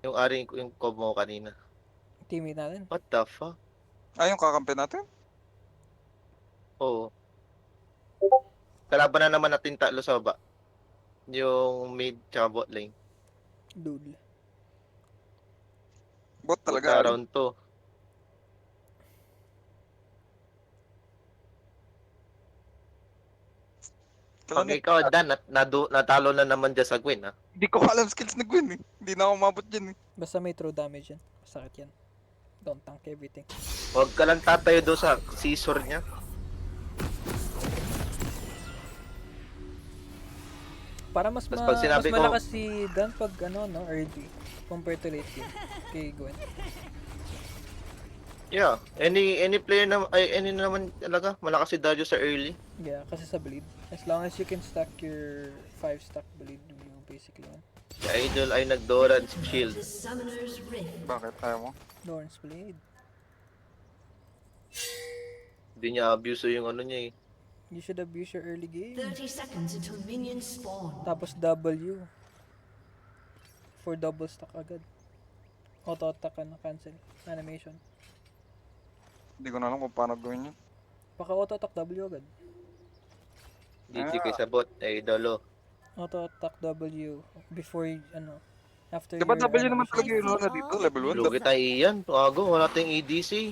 Yung ari yung cob mo kanina. Teammate natin. What the fuck? Yung kakampi natin? Oo. Kalaban na naman natin tatlo sa baba. Yung mid tsaka bot lane. Dude. Bot Puta, talaga, Ari. round 2. Pag ikaw, Dan, natalo na naman dyan sa Gwen, ha? Hindi ko alam skills ni Gwen eh. Hindi na ako umabot dyan eh. Basta may true damage yan. Masakit yan. Don't tank everything. Huwag ka lang tatayo doon sa scissor niya. Para mas, Tas pag mas sinabi ko- malakas si Dan pag ano, no, early. Compared to late game. Kay Gwen. Yeah. Any player na, any naman talaga. Malakas si Darius sa early. Yeah, kasi sa bleed. As long as you can stack your 5 stack bleed, you basically win. Si Idol ay nagdoran shield. The Summoner's Rift. Bakit? Ayaw mo? Lawrence blade. Hindi niya abuse yung ano niya eh. You should abuse your early game. 30 seconds until minions spawn. Tapos W. For double stack agad. Auto-attack ka na cancel. Animation. Hindi ko na alam kung paano gawin yun. Baka auto-attack W agad. DJ kay sa bot, ay idolo. Auto-attack W before ano. After Diba your W naman animation. talaga yung na dito, level 1? Lugi tayo iyan. Tuwago, wala tayong EDC.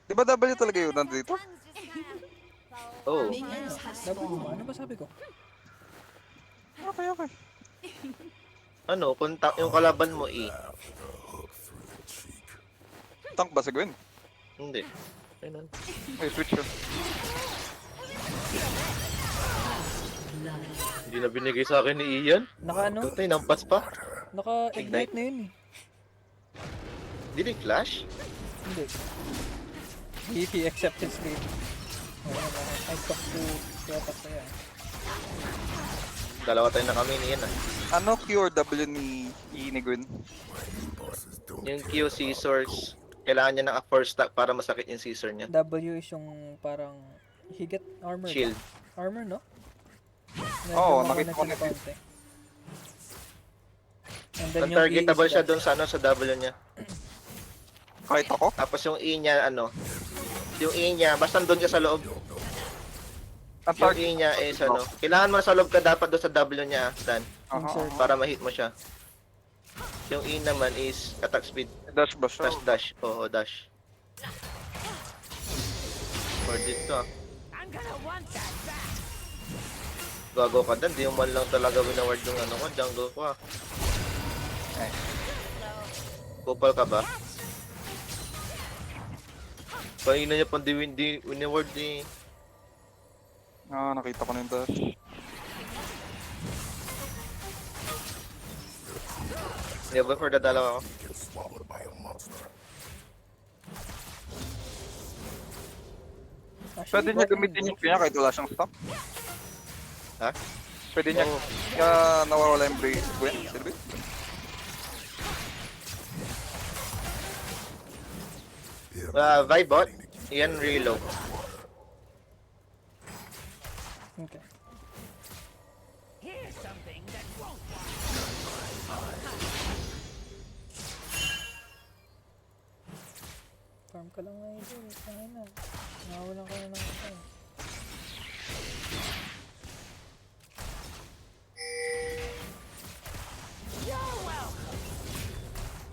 Diba W talaga yung nandito? Oh. Minions have W ba? spawned. Ano ba sabi ko? Okay, okay. Ano, kung yung kalaban mo eh. Tank ba si Gwen? Hindi. Ayun. May switch yun. Hindi na binigay sa akin ni Ian. Naka ano? Tutay, nampas pa. Naka-ignite na yun eh. Hindi rin flash. Hindi. He accepted sleep. I talked to Kyoto pa yan. Dalawa tayo na kami ni Ian ah. Ano Q or W ni Gwen? Yung Q scissors, kailangan niya ng a first stack para masakit yung scissor niya. W is yung parang he get armor. ba? Shield. Armor, no? Oo, Medyo nakita ko makunat na yung konti. And then yung E Targetable is siya that. doon sa ano sa W niya. Kahit ako? Tapos yung E niya ano, yung E niya basta doon ka sa loob. Ang Yung target. E niya is ano, kailangan mo sa loob ka dapat doon sa W niya, Dan, Aha, para ma-hit mo siya. Yung E naman is attack speed, dash ba siya? dash. Oo, dash. For dito ah. Gago ka Dan, di mo man lang talaga winaward yung ano ko, jungle ko ah. Kupal ka ba? Kanina niya pang di winaward ni... Nakita ko na yung dash. Never for the dalawa ko. Actually, Pwede niya bottom gamitin is yung kanya kahit wala siyang stock. Ha? Pwede niya, Oo. kaya nawawala yung break Gwen, Silvi. Vibot, yan reload. Okay. Farm ka lang ngayon dun. Tangin na. Nakawalan ka na ng ano.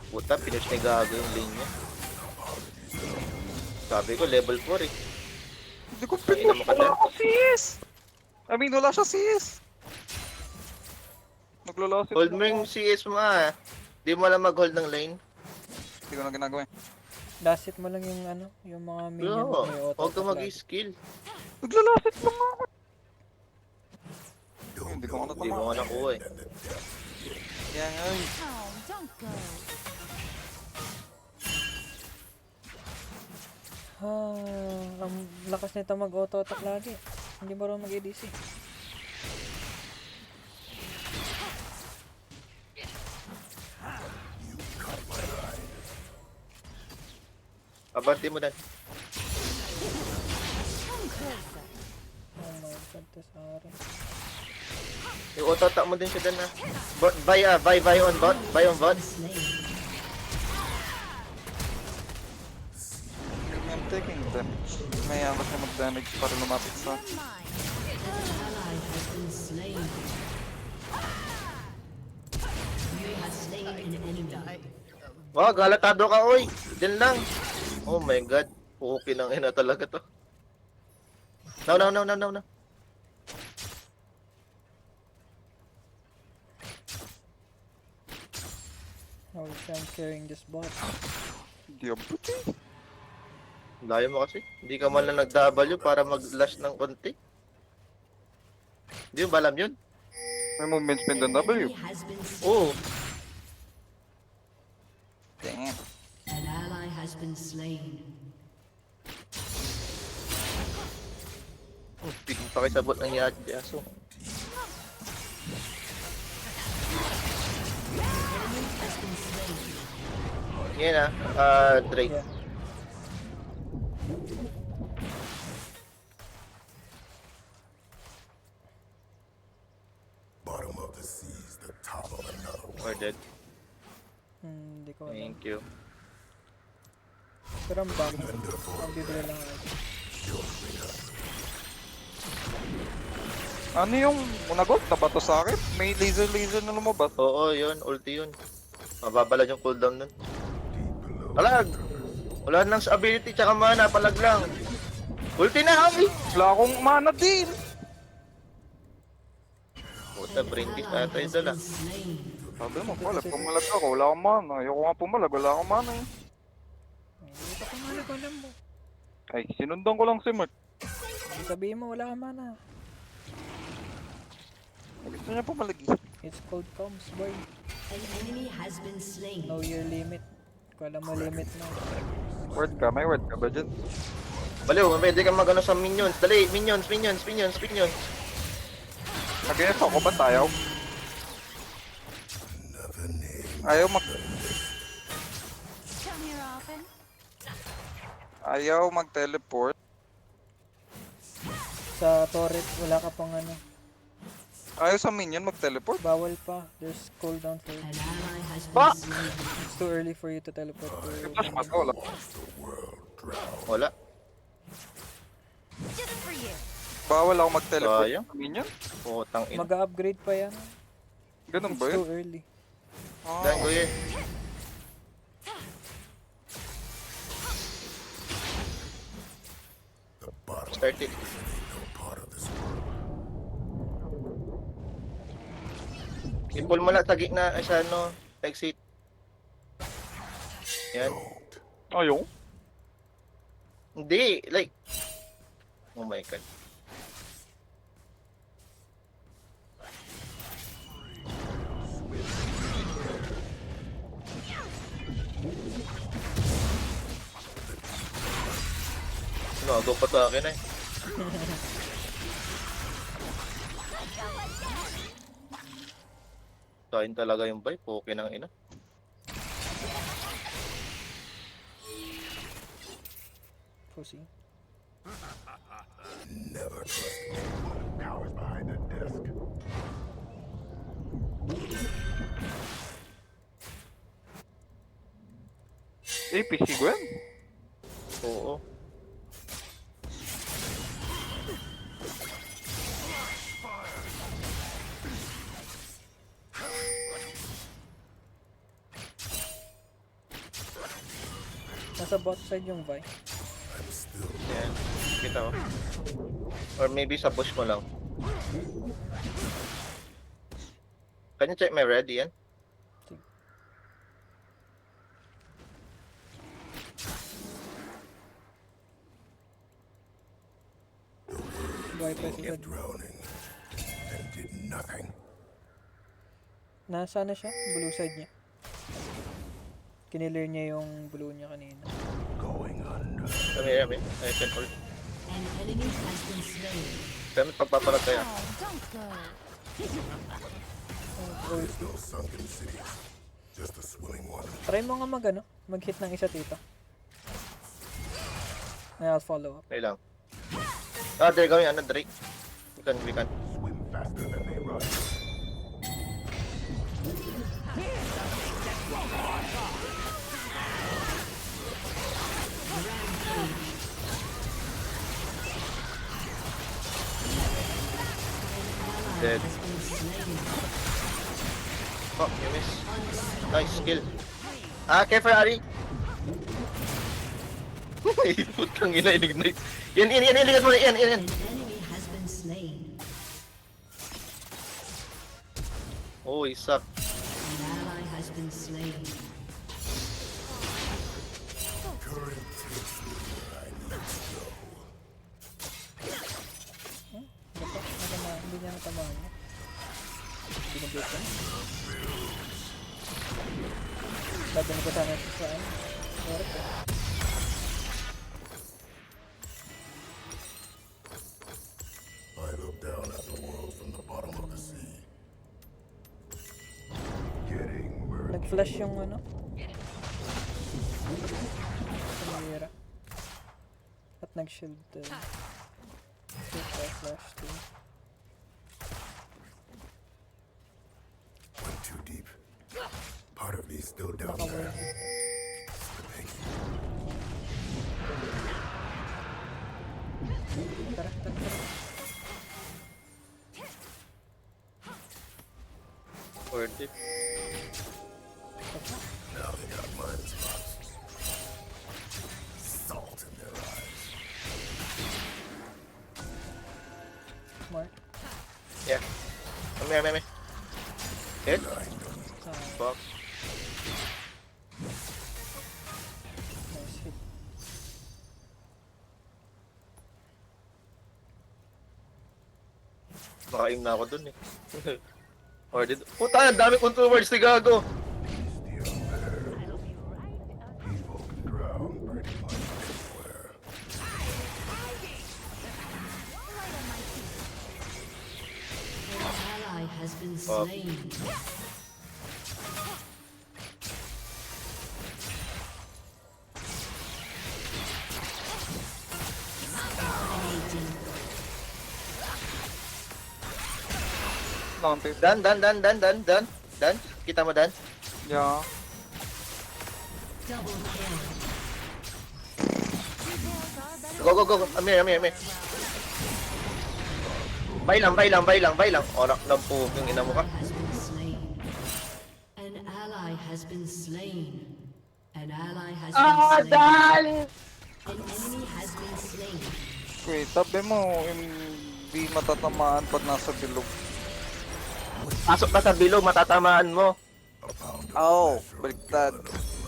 Puta, finish ni Gago yung lane niya. Sabi ko, level 4 eh. Hindi ko Ay, ina mo ka wala dyan. ako CS! I mean, wala siya CS! Naglalasit Hold mo yung CS mo ah. Di mo alam mag-hold ng lane. Hindi ko na ginagawa eh. Last hit mo lang yung ano, yung mga minion Oo, may auto huwag ka attack lagi. mag-skill. Naglalasit lang ako! Hindi ko ano Hindi mo nga nakuha eh. Kaya nga eh. Ang lakas nito mag-auto attack lagi. Hindi marunong mag-ADC. Abante mo Dan. Oh my god. Dito sa akin. Yung auto-attack mo din siya dyan na. Bot, buy on bot. Buy on bot. Slain. I'm taking damage. May angas na mag-damage para lumapit sa... An ally has been slain. You have slain an enemy. Wow, galatado ka, oy. Diyan lang. Oh my god. Okay ng ina talaga to. No. I wish I'm carrying this bot. Diabuti. Layo mo kasi. Hindi ka man lang nag-W para mag-lash ng konti. Hindi mo ba alam yun? May movement speed ng W. Enemy has been slain. Oo. Damn. An ally has been slain. Pigil pa kayo sa bot ng Yasuo. Enemy has been slain. Yan Drake. Yeah. Bottom of the seas, the top of another. Or dead. Hindi ko alam. Thank you. Pero ang bago. Ang bibili lang ako. Ano yung unagot? Nabato sa akin? May laser na lumabas. Oo, yun. Ulti yun. Mababalad yung cooldown nun. Palag! Wala nang sa ability tsaka mana. Palag lang. Ulti na kami! Wala akong mana din. Puta, brain kiss na tayo Has dala. been slain. Sabi mo, pala, pumalag ako. Wala akong mana. Ayoko nga pumalag. Wala akong mana eh. Hindi ka pamalag, alam mo. Ay, sinundan ko lang si Mark. Sabihin mo, wala kang mana. Gusto niya pumalag eh. It's called comms, boy. An enemy has been slain. Know your limit. Kung alam mo limit mo. Word ka? May word ka ba dyan? Baliw, pwede kang magano sa minions. Dali, minions. Nag-guess ako ba tayo? Ayaw Ayaw mag-teleport. Sa turret, wala ka pang ano. Ayaw sa minion mag-teleport. Bawal pa. There's cooldown for it. An ally has been Fuck! slain. It's too early for you to teleport to... Flash pa wala. Wala. Bawal ako mag-teleport Sayang. sa minion. Putang ina. Mag-upgrade pa yan. Ganun It's ba too yun? early. Dan ko yun. The bottom Start it. no part of this world. I-pull mo lang sa gitna. Ay, sa ano. Exit. Yan. Ayaw. Hindi. Like. Oh my god. Nagaw pa sa akin eh. Kain talaga yung vibe. Okay ng ina. Pussy. Never trust me. Cowards behind the desk. APC Gwen? Oo. Nasa bot side yung Vi. Yan. Kita ko. Or maybe sa push mo lang. Can you check my red, Ian? Vi pa si Kept drowning and did nothing. Nasa na siya? Blue side niya. Kinilir niya yung blue niya kanina. Going under. Kami. I can hold. An enemy has been slain. Kami pagpapalag kaya. Oh, There's no sunken cities. Just a swimming water. try mo nga mag-hit ng isa dito. I'll follow up. Okay lang. Ah, there gawin ano, Drake. We can. Swim faster than they run. Dead. Has been slain. Oh, you miss. Nice kill. Okay, Ferrari. Putang ina, in-ignite. Yan, iligas mo na, yan. An enemy has been slain. Oh, isa. An ally has been slain. Hindi niya natamaan niya. Binibig ka. Sabi ko sana sa ano. Work eh. I look down at the world from the bottom of the sea. Getting murdered. Nag-flash yung ano. Samira. At nag-shield din. Super flash din. Went too deep. Part of me still down Baka there. worth it. Tara, tara, tara. Worth it. Now they got blind spots. Salt in their eyes. Mark. Yeah. May. Hit? Ah, Fuck. nice hit. Naka-aim na ako dun eh. Or did... Puta, ang dami kong towards ni Gago. Still there. People can drown pretty much anywhere. An ally has been Oh. slain. Dominating. Lantis. Dan. Kita mo, Dan? Yeah. Double kill. Go. Amir. Bay lang. Orak lang po yung ina mo ka. Has been slain. An ally has been slain. An ally has been slain. An enemy has been slain. Wait, sabi mo, hindi matatamaan pag nasa bilog. Pasok ka sa bilog, matatamaan mo. Oo, baliktad.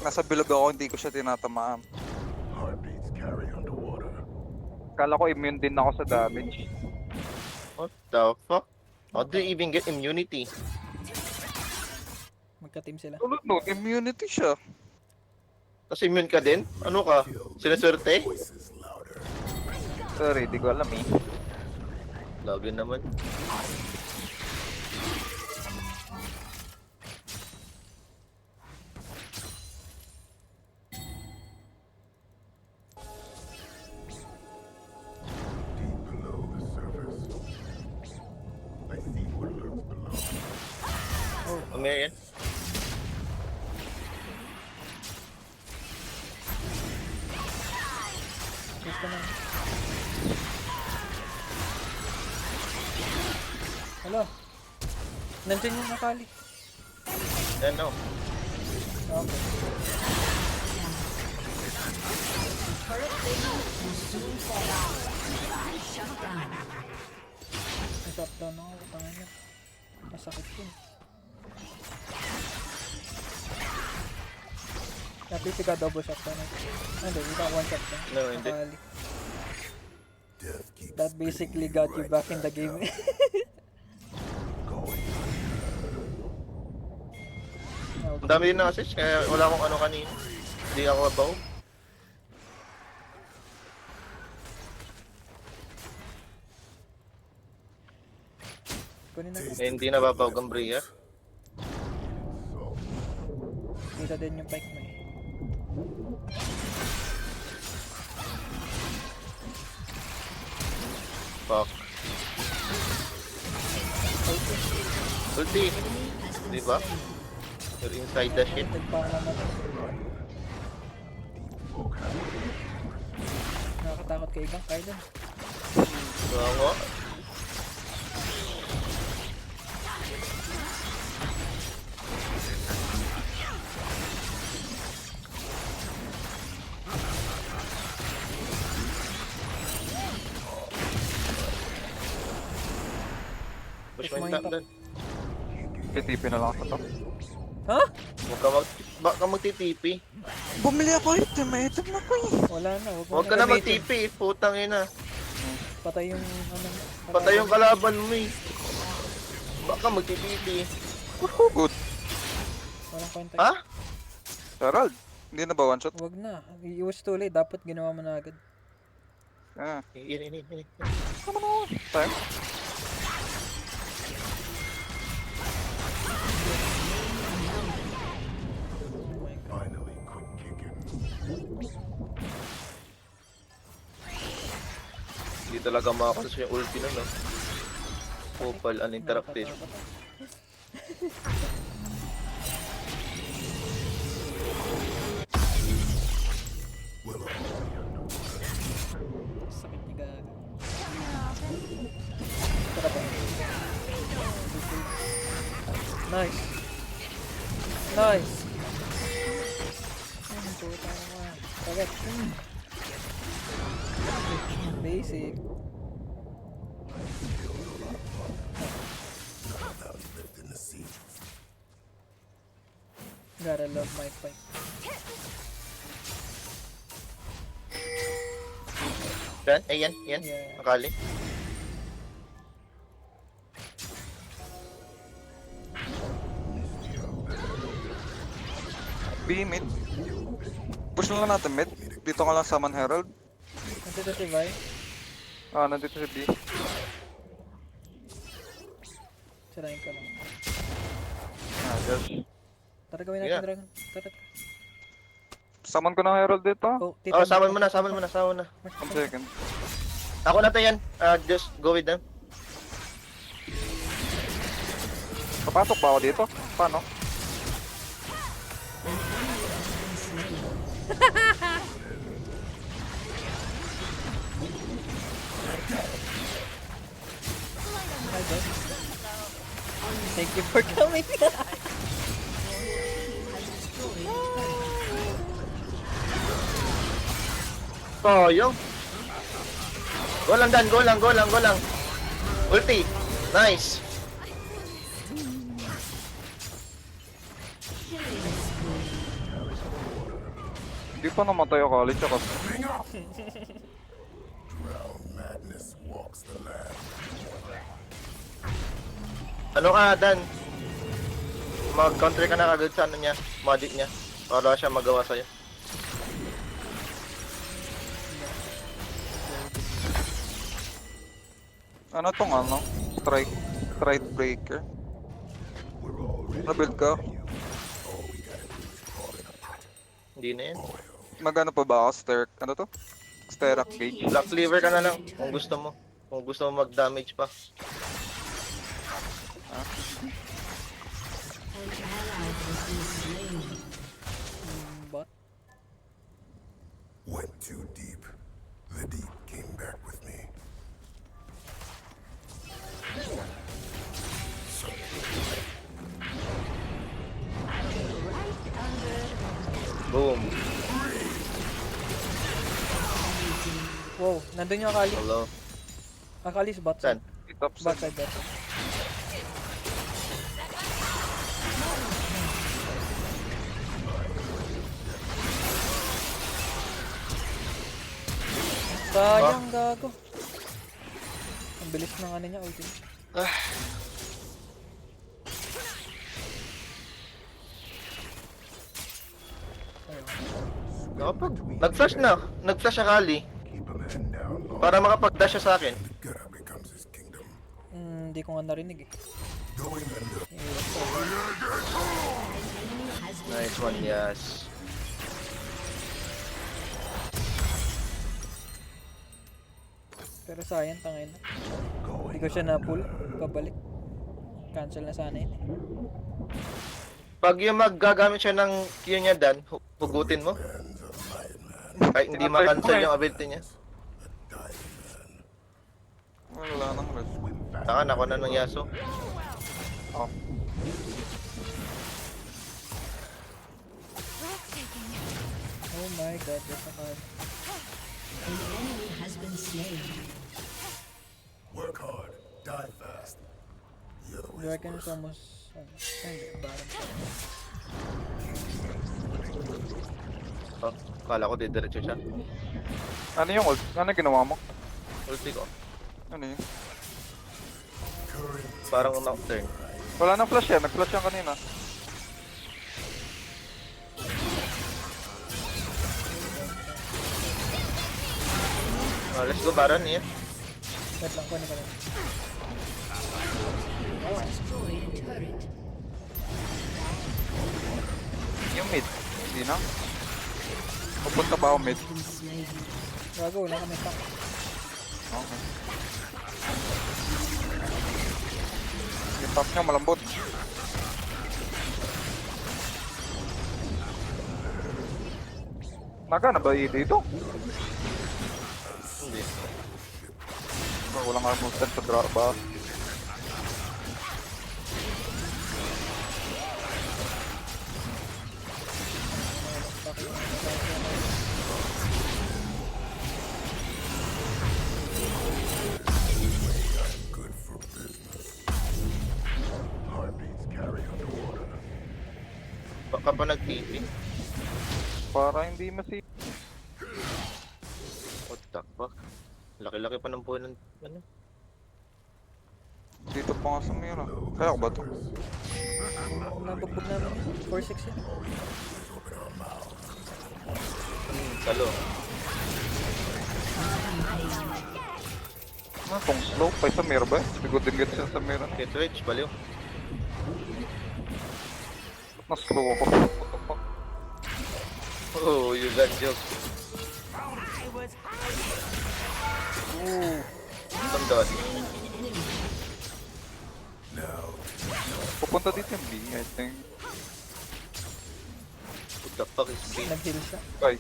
Nasa bilog ako, hindi ko siya tinatamaan. Heartbeats carry underwater. Kala ko immune din ako sa damage. What the fuck? How do you even get immunity? Magka-team sila. Tulad no, immunity siya. Tapos immune ka din? Ano ka? Sinaswerte? Voices louder. Sorry, di ko alam eh. Lagi naman. Deep below the surface. I see what lurks below. Amir yan. Gusto na. Hello. Nandiyan yung nakali. Yan no. Okay. Shut down. Nag-shot down ako. Tangan niya. Masakit yun. At least ikaw double shot down. Hindi, ikaw one shot down. No, hindi. Nakali. Death keeps That basically got you back in the game. going. Ang dami din na assist, kaya wala akong ano kanina. Hindi ako abaw. Kunin natin. Eh, hindi nababaw ang Bria. Dito din yung pike mo eh. Fuck. Ulti. Di ba? You're inside the shit. Nagpang naman. Nakakatakot kay Ibang Kailan. Bango. Push mo yung top doon. TTP na lang ako to. Ha? Huwag ka magtitipi. Bumili ako item, may item na ko eh. Wala na. Huwag ka na gamitin. magtipi. Putang ina. Patay yung ano. Patay yung kalaban mo eh. Baka magtitipi. Good. Walang kwenta. Ha? Herald, hindi na ba one shot? Wag na. It was too late. Dapat ginawa mo na agad. Ah, Ini. tayo. Finally quit kicking. Hindi talaga makakas yung ulti na no. Opal uninterrupted. Sakit ni gaga. Tara ba? Nice. Nice. Puta naman. Kagat. Basic. Lived in the sea. Gotta love my fight. Yan, ay yan. Yeah. Akali. B mid. Push na lang natin mid. Dito ka lang sa Man Herald. Nandito si Vi. Ah, nandito si B. Sirain ko lang. Ah, yes. Tara gawin Yeah. natin dragon. Tara. Saman ko ng Herald dito. Oh, saman mo na. 1 second. Ako na to yan. Just go with them. Papasok ba ako dito? Paano? Hi, guys. Thank you for coming. Sayang. Go lang Dan, go lang. Ulti. Nice. Di pa namatay ako ulit ako. Drown madness walks the land. Ano ka Dan? Mag-counter ka na agad sa ano niya, magic niya. Para siya magawa sa'yo. Ano tong ano? Stride breaker. Nabuild ka? Hindi na yan. Magano pa ba ako? Ano to? Sterak gauge. Black cleaver ka na lang kung gusto mo. Kung gusto mo mag-damage pa. An ally has been slain. Bot. Went too deep. The deep came back with me. Boom. Wow, nandun yung Akali. Hello. Akali sa bot Saan? side. Top Bot side. side, bot side. Sayang, gago. Ang bilis ng ano niya, ulti. Ayun. Nakapag... Nag-flash Akali. Keep a man down long. Para makapag-dash siya sa akin. God becomes his kingdom. Hindi ko nga narinig eh. Going under. Nice one, yes. Pero sayang, tangin na. Hindi ko siya na-pull. Pabalik. Cancel na sana yun eh. Pag yung maggagamit siya ng Q niya, Dan, hugutin mo. Kahit hindi ma-cancel yung ability niya. Wala nang red. Saka nako na ng Yasuo. Oh. Oh my god, that's a card. An enemy has been slain. Work hard, die fast. The other way is Dragon is worse. almost... Hindi, bottom. Oh, kala ko didiretso siya. Ano yung ult? Ano ginawa mo? Ulti ko. Ano yun? Parang nocturne. Wala nang flash yan. Nag-flash yan kanina. Let's go Baron, yeah. Wait lang, kunin ko lang. Destroyed a turret. Yung mid. Hindi na. Pupunta ba ako mid? Been slain. Gago, wala kami pack. Okay. Yung top niya malambot. Naga na ba dito? Hindi. Walang armor stand sa drop ba? Good for business. Heartbeats carry underwater. Baka pa nag-TP. Para hindi masi... What the fuck? Laki-laki pa ng buhay ng ano? Dito pa nga sa mira. Kaya ko ba to? Nabugbog namin yun. 4-6 yun. Talo. Ano tong slow? Pa sa mira ba? Bigod din siya sa mira. Okay, Twitch, baliw. Ba't na-slow ako? What the fuck? Oh, you got joke. Some dot. Pupunta dito yung B, I think. What the fuck is B? Nag-heal siya. Ay.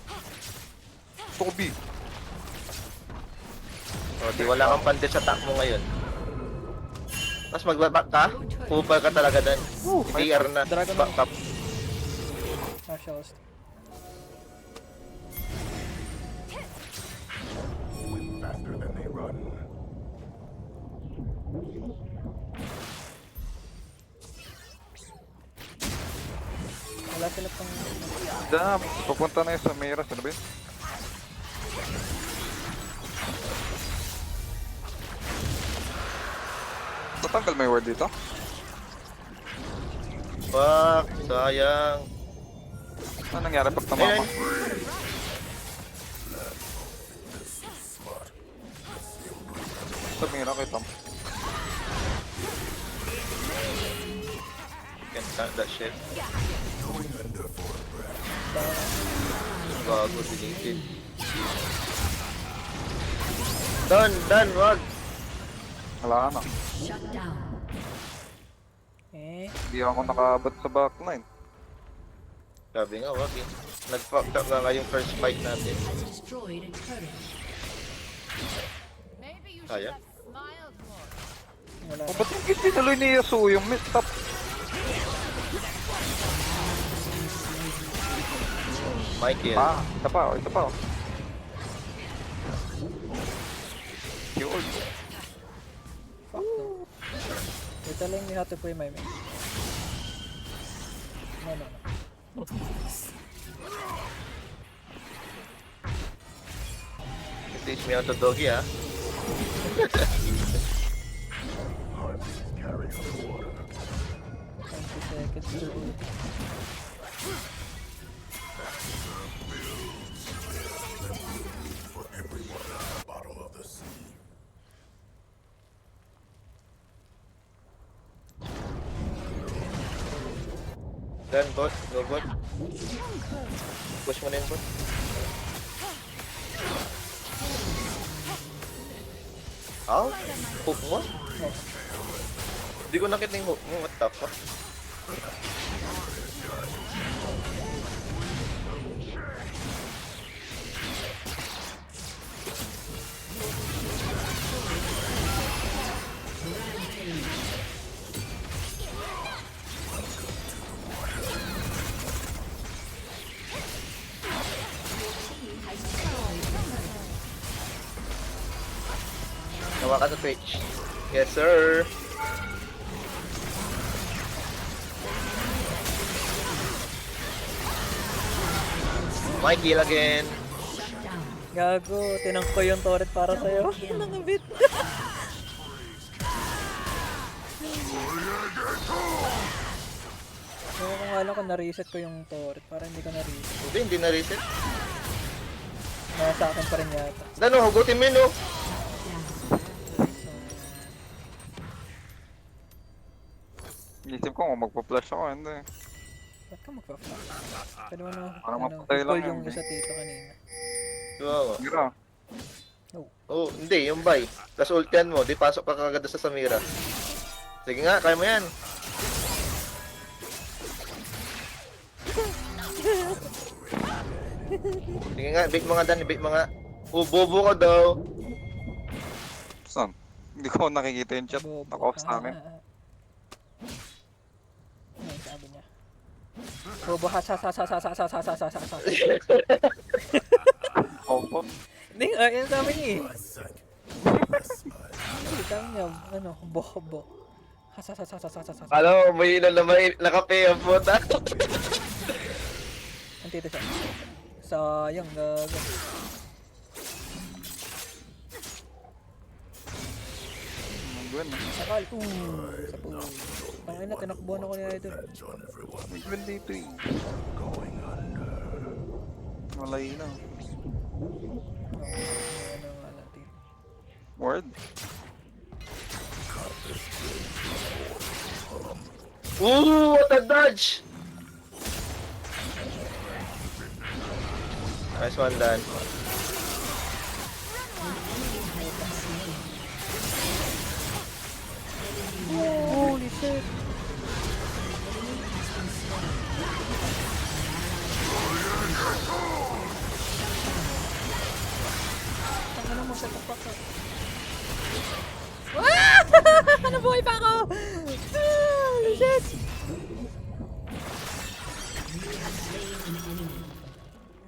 Gusto ko B. Oh, di wala kang pandit sa top mo ngayon. Tapos magbaback ka, pupal ka talaga dan. DR na. Dragon Back up. Martial St. Faster than they run. Wala sila pang... Damn. Pupunta na yun sa mira. Sino ba yun? Tatanggal may word dito? Fuck, sayang. Ano nangyari pag tamama? Ayun. Sa mira kita mo. Can't stand that shit. Gago, deleted. Dan, wag. Wala na. Shut down. Hindi ako nakaabot sa backline. Sabi nga, wag eh. Nag-fucked up nga yung first fight natin. Has destroyed a turret. Kaya? Wala O ba't yung hindi tuloy ni Yasuo yung mid top? Michael. Ito pa oh, ito pa oh. Killed. Fuck no. You're telling me how to play my main. No. Teach me how to doggy, ah. Heartbeats carry underwater. 20 seconds to ult. For everyone at the bottom of the sea. Dan, bot. Go, bot. Push mo na yun, bot. Ow? Hook mo? Hindi ko nakita yung hook mo. What the fuck? Nawa ka sa Twitch. Yes, sir. My kill again. Gago, tinang ko yung turret para sa'yo. Nangabit. Kaya kung alam ko na-reset ko yung turret para hindi ko na-reset. Hindi na reset. Nasa akin pa rin yata. Ano, hugutin mo yun, no? Isip ko kung magpa-flash ako, hindi. Ba't ka magpa-flash? Pwede mo na, Parang ano, mapatay lang i-call yun, yung eh. isa dito kanina. Wow. Gira. Oh, hindi, yung buy. Tapos ultian mo, di pasok ka kagad sa Samira. Sige nga, kaya mo yan. Sige nga, bait mo nga Dan, bait mo nga. Oh, bobo ka daw. Saan? Hindi ko nakikita yung chat. Bobo Naka-off ka. sa akin. Ano yung sabi niya? Bobo ha sa. Opo. Hindi nga, yun sabi niya eh. My second. Hindi, sabi niya, ano, bobo. Ha. Alam mo, may ilan na may nakape ang puta. Antito siya. Sayang, gago. Gwen. Sakal, sa po. Tangin na, tinakbuhan ako ni Idol. Edge on everyone. May Gwen dito eh. Going under. Malay na. Ano nga natin. Word? Ooh, what a dodge! Nice one, Dan. Holy shit! Tangina mo, set up ka. Ah! Nabuhay pa ako! Holy shit!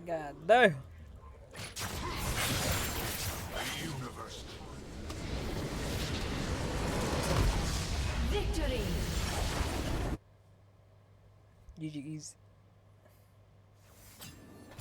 God damn! Victory! GG's.